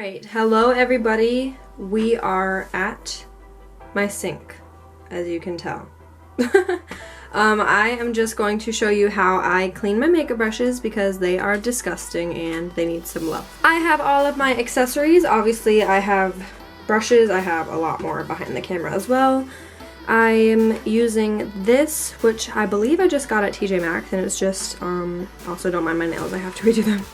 Alright, hello everybody. We are at my sink, as you can tell. I am just going to show you how I clean my makeup brushes because they are disgusting and they need some love. I have all of my accessories. Obviously I have brushes. I have a lot more behind the camera as well. I am using this, which I believe I just got at TJ Maxx, and it's just, also don't mind my nails, I have to redo them.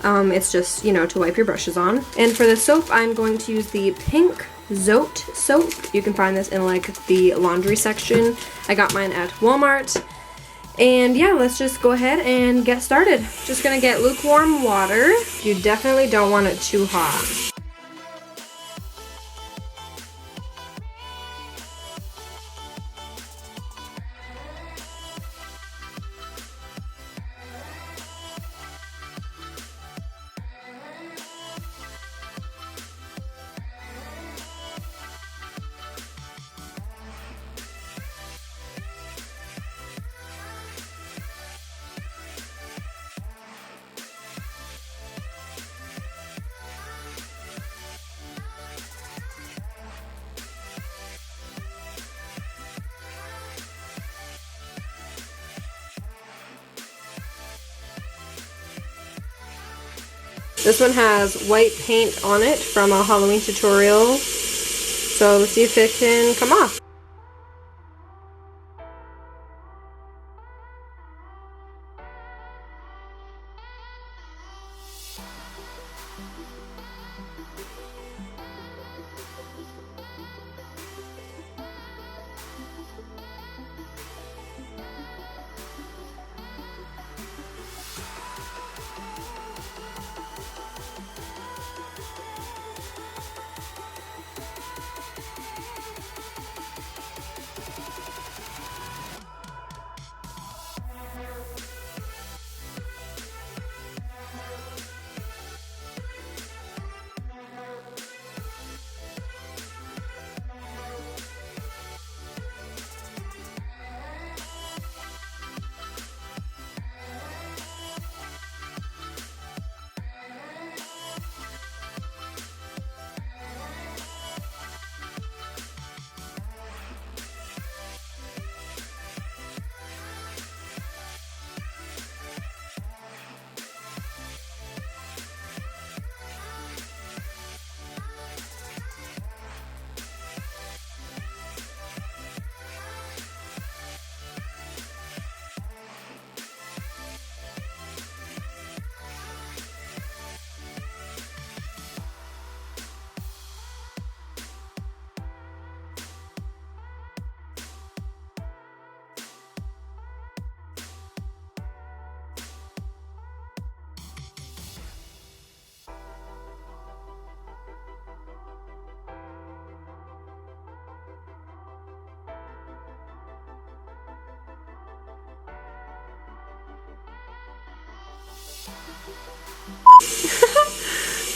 It's just, you know, to wipe your brushes on. And for the soap, I'm going to use the pink Zote soap. You can find this in like the laundry section. I got mine at Walmart. And yeah, let's just go ahead and get started. Just gonna get lukewarm water. You definitely don't want it too hot. This one has white paint on it from a Halloween tutorial, so let's see if it can come off.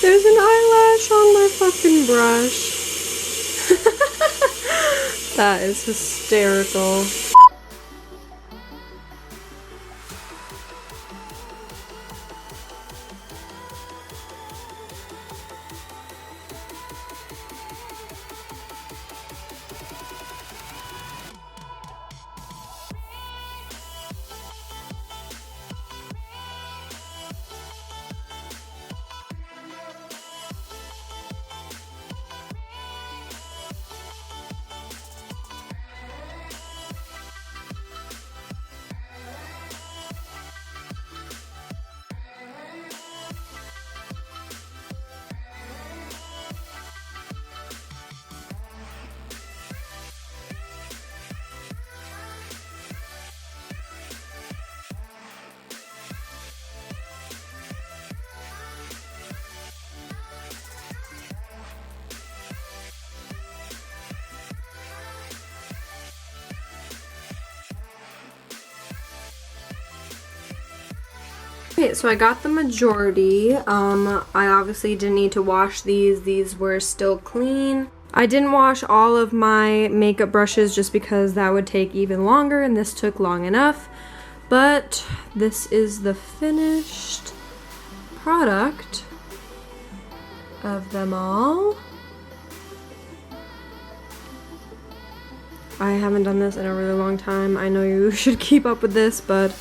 There's an eyelash on my fucking brush. That is hysterical. Okay, so I got the majority. I obviously didn't need to wash these. These were still clean. I didn't wash all of my makeup brushes just because that would take even longer, and this took long enough. But this is the finished product. of them all. I haven't done this in a really long time. I know you should keep up with this, but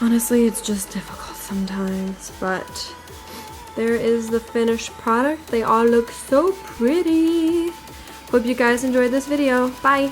honestly, it's just difficult sometimes. But there is the finished product. They all look so pretty. Hope you guys enjoyed this video. Bye!